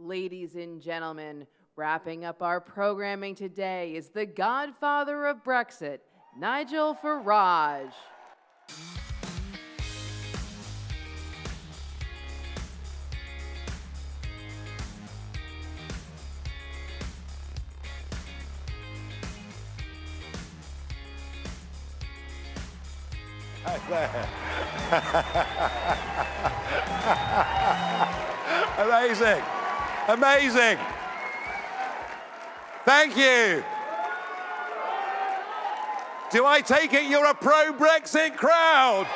Ladies and gentlemen, wrapping up our programming today is the Godfather of Brexit, Nigel Farage. Amazing. Amazing. Thank you. Do I take it you're a pro-Brexit crowd?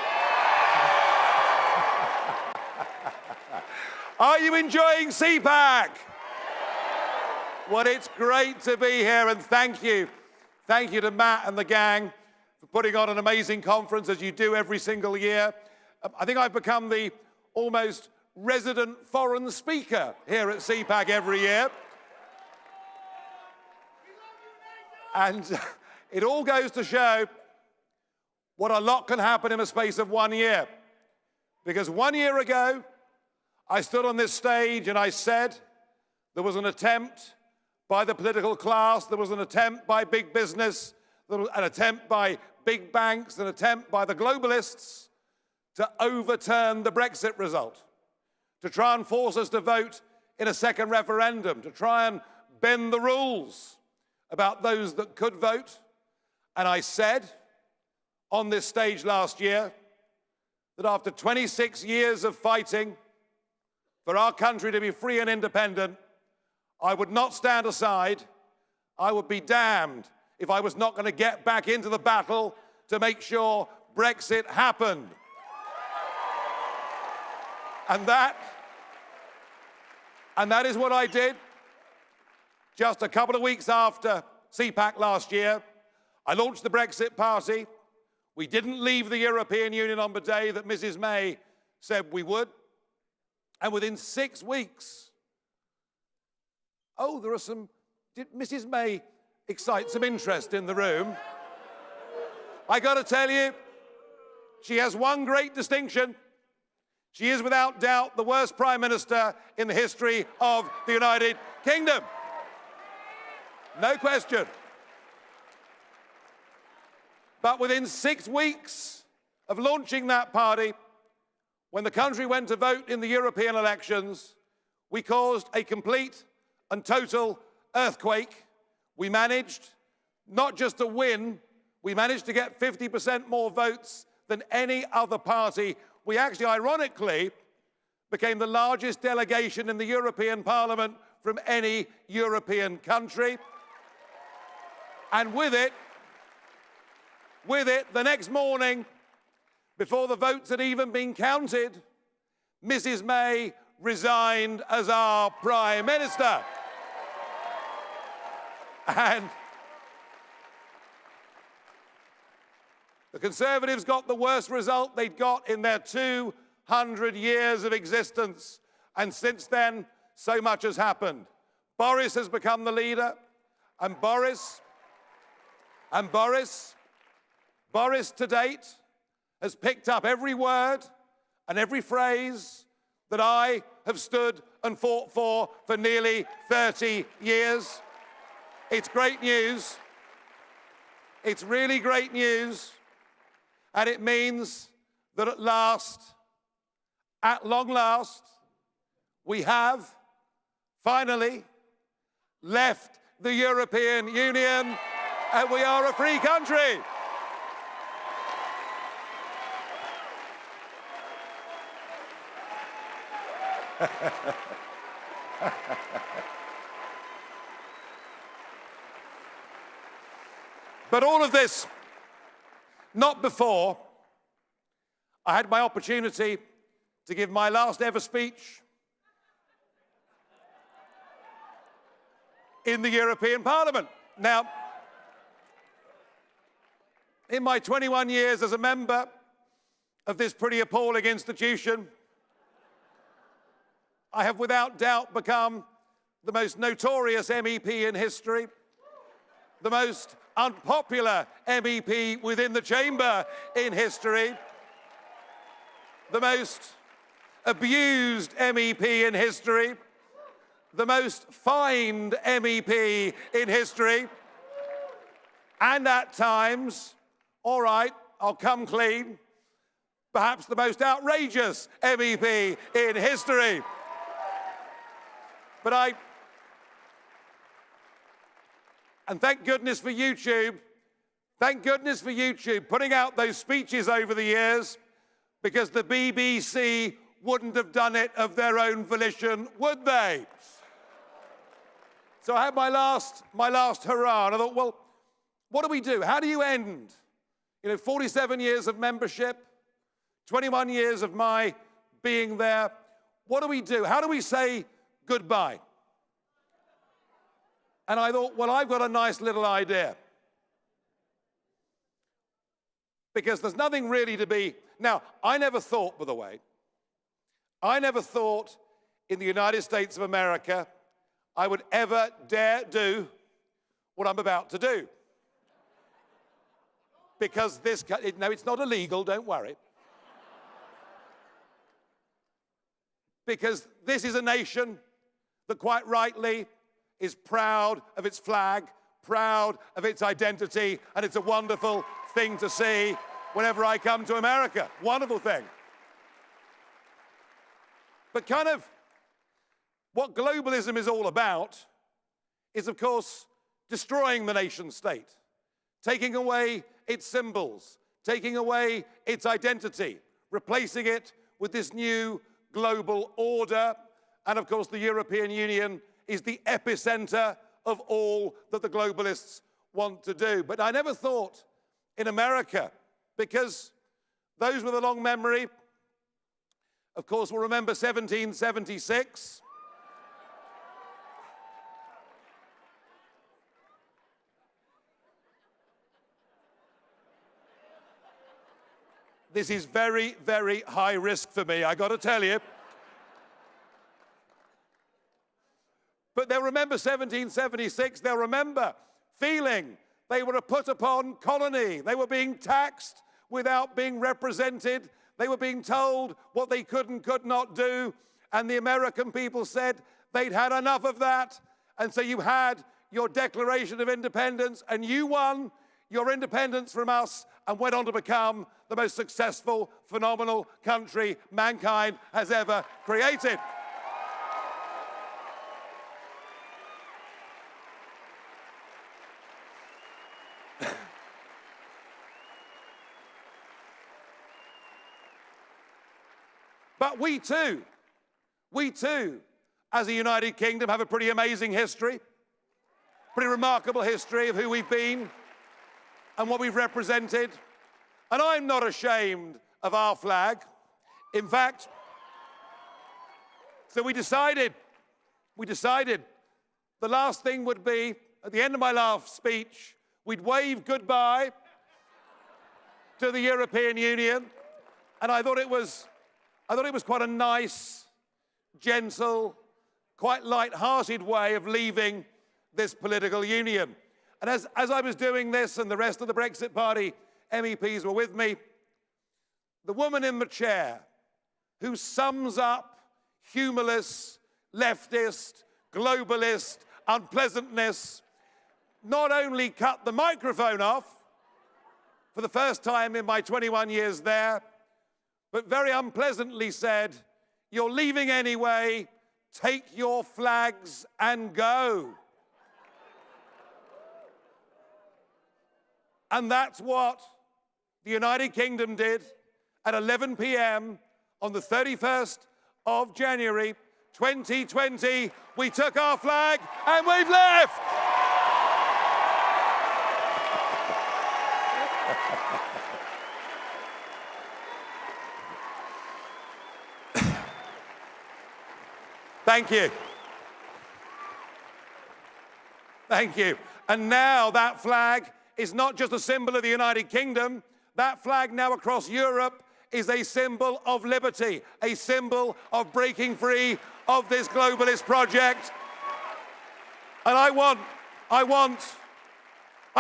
Are you enjoying CPAC? Well, it's great to be here, and thank you. Thank you to Matt and the gang for putting on an amazing conference, as you do every single year. I think I've become the almost resident foreign speaker here at CPAC every year. And it all goes to show what a lot can happen in a space of 1 year. Because 1 year ago, I stood on this stage and I said there was an attempt by the political class, there was an attempt by big business, there was an attempt by big banks, an attempt by the globalists to overturn the Brexit result, to try and force us to vote in a second referendum, to try and bend the rules about those that could vote. And I said on this stage last year that after 26 years of fighting for our country to be free and independent, I would not stand aside. I would be damned if I was not going to get back into the battle to make sure Brexit happened. And that is what I did. Just a couple of weeks after CPAC last year, I launched the Brexit Party. We didn't leave the European Union on the day that Mrs. May said we would. And within 6 weeks, did Mrs. May excite some interest in the room? I got to tell you, she has one great distinction. She is without doubt the worst Prime Minister in the history of the United Kingdom. No question. But within 6 weeks of launching that party, when the country went to vote in the European elections, we caused a complete and total earthquake. We managed not just to win, we managed to get 50% more votes than any other party. We actually, ironically, became the largest delegation in the European Parliament from any European country. And with it, the next morning, before the votes had even been counted, Mrs. May resigned as our Prime Minister. And the Conservatives got the worst result they'd got in their 200 years of existence. And since then, so much has happened. Boris has become the leader, and Boris to date has picked up every word and every phrase that I have stood and fought for nearly 30 years. It's great news. It's really great news. And it means that at long last, we have finally left the European Union, and we are a free country. But all of this, not before I had my opportunity to give my last ever speech in the European Parliament. Now, in my 21 years as a member of this pretty appalling institution, I have without doubt become the most notorious MEP in history, the most unpopular MEP within the chamber in history, the most abused MEP in history, the most fined MEP in history, and at times, all right, I'll come clean, perhaps the most outrageous MEP in history. And thank goodness for YouTube. Thank goodness for YouTube putting out those speeches over the years, because the BBC wouldn't have done it of their own volition, would they? So I had my last hurrah, and I thought, well, what do we do? How do you end? 47 years of membership, 21 years of my being there. What do we do? How do we say goodbye? And I thought, well, I've got a nice little idea. Because there's nothing really to be... Now, I never thought, by the way, I never thought in the United States of America I would ever dare do what I'm about to do. Because no, it's not illegal, don't worry. Because this is a nation that quite rightly is proud of its flag, proud of its identity, and it's a wonderful thing to see whenever I come to America. Wonderful thing. But kind of what globalism is all about is, of course, destroying the nation state, taking away its symbols, taking away its identity, replacing it with this new global order. And of course, the European Union is the epicenter of all that the globalists want to do. But I never thought in America, because those with a long memory, of course, will remember 1776. This is very, very high risk for me, I got to tell you. But they'll remember 1776. They'll remember feeling they were a put-upon colony. They were being taxed without being represented. They were being told what they could and could not do. And the American people said they'd had enough of that. And so you had your Declaration of Independence, and you won your independence from us and went on to become the most successful, phenomenal country mankind has ever created. But we too, as a United Kingdom, have a pretty amazing history, pretty remarkable history of who we've been and what we've represented. And I'm not ashamed of our flag. In fact, so we decided the last thing would be, at the end of my last speech, we'd wave goodbye to the European Union. And I thought it was quite a nice, gentle, quite light-hearted way of leaving this political union. And as I was doing this, and the rest of the Brexit Party MEPs were with me, the woman in the chair who sums up humorless, leftist, globalist unpleasantness not only cut the microphone off for the first time in my 21 years there, but very unpleasantly said, "You're leaving anyway, take your flags and go." And that's what the United Kingdom did at 11 p.m. on the 31st of January 2020. We took our flag and we've left. Thank you. Thank you. And now that flag is not just a symbol of the United Kingdom. That flag now across Europe is a symbol of liberty, a symbol of breaking free of this globalist project. And I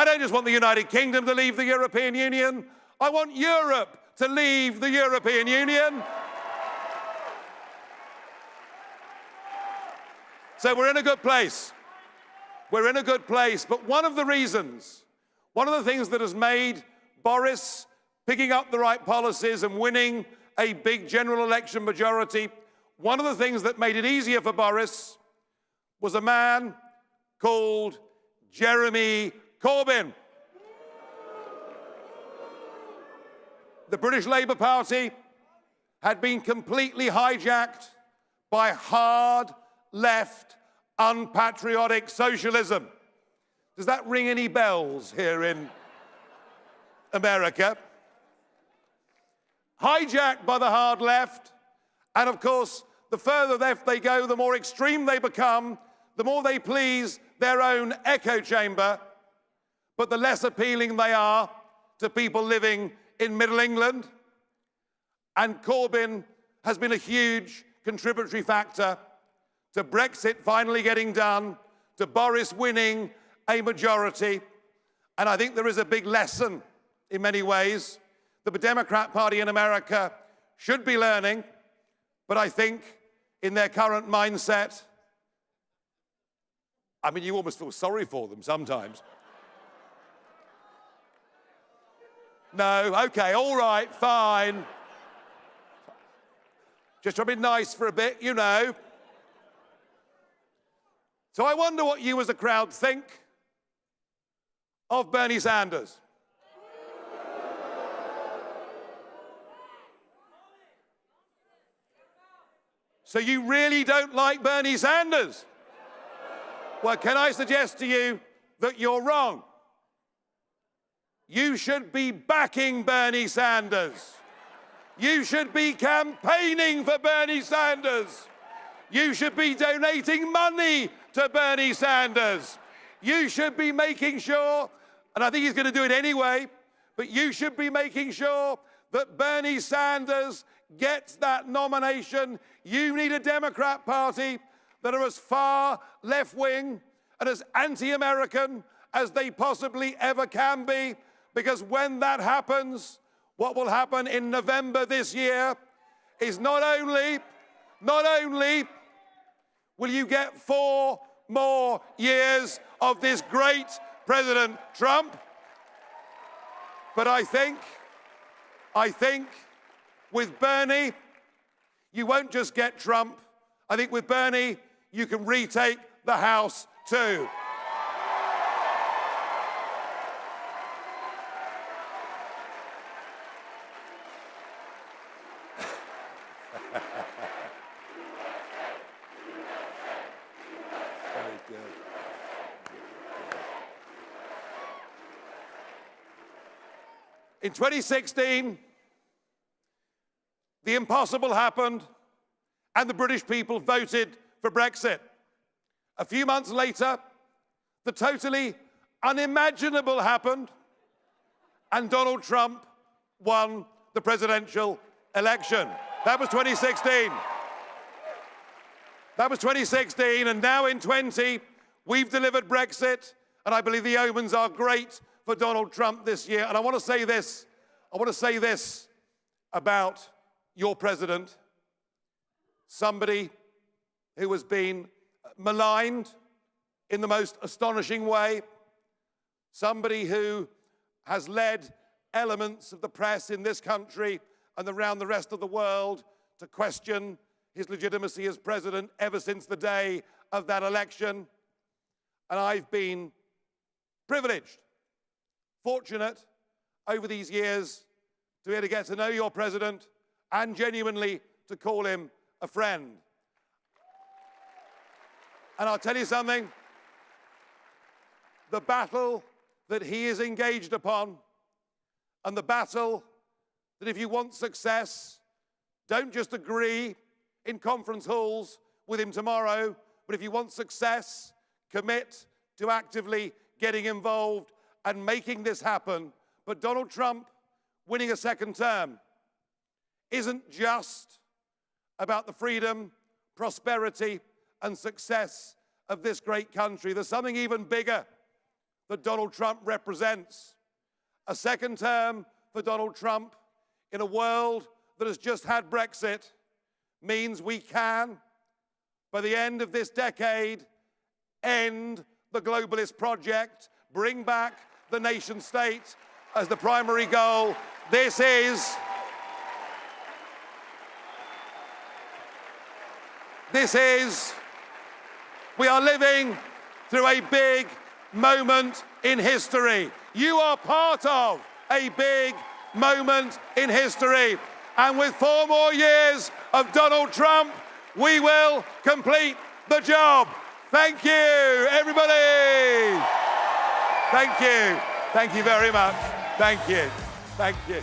don't just want the United Kingdom to leave the European Union. I want Europe to leave the European Union. So we're in a good place. We're in a good place. But one of the reasons, one of the things that has made Boris picking up the right policies and winning a big general election majority, one of the things that made it easier for Boris was a man called Jeremy Corbyn. The British Labour Party had been completely hijacked by hard left, unpatriotic socialism. Does that ring any bells here in America? Hijacked by the hard left, and of course, the further left they go, the more extreme they become, the more they please their own echo chamber, but the less appealing they are to people living in Middle England. And Corbyn has been a huge contributory factor to Brexit finally getting done, to Boris winning a majority. And I think there is a big lesson in many ways that the Democrat Party in America should be learning, but I think in their current mindset, I mean, you almost feel sorry for them sometimes. No, okay, all right, fine. Just try to be nice for a bit, you know. So I wonder what you as a crowd think of Bernie Sanders. So you really don't like Bernie Sanders? Well, can I suggest to you that you're wrong? You should be backing Bernie Sanders. You should be campaigning for Bernie Sanders. You should be donating money to Bernie Sanders. You should be making sure, and I think he's going to do it anyway, but you should be making sure that Bernie Sanders gets that nomination. You need a Democrat Party that are as far left-wing and as anti-American as they possibly ever can be, because when that happens, what will happen in November this year is not only will you get 4 more years of this great President Trump, but I think with Bernie, you won't just get Trump. I think with Bernie, you can retake the House too. In 2016, the impossible happened and the British people voted for Brexit. A few months later, the totally unimaginable happened and Donald Trump won the presidential election. That was 2016. That was 2016, and now in 20, we've delivered Brexit, and I believe the omens are great for Donald Trump this year. And I want to say this about your president, somebody who has been maligned in the most astonishing way, somebody who has led elements of the press in this country and around the rest of the world to question his legitimacy as president ever since the day of that election. And I've been privileged, fortunate over these years to be able to get to know your president and genuinely to call him a friend. And I'll tell you something, the battle that he is engaged upon, and the battle that if you want success, don't just agree in conference halls with him tomorrow, but if you want success, commit to actively getting involved and making this happen. But Donald Trump winning a second term isn't just about the freedom, prosperity, and success of this great country. There's something even bigger that Donald Trump represents. A second term for Donald Trump in a world that has just had Brexit means we can, by the end of this decade, end the globalist project, bring back the nation state as the primary goal. We are living through a big moment in history. You are part of a big moment in history. And with 4 more years of Donald Trump, we will complete the job. Thank you, everybody. Thank you. Thank you very much. Thank you. Thank you.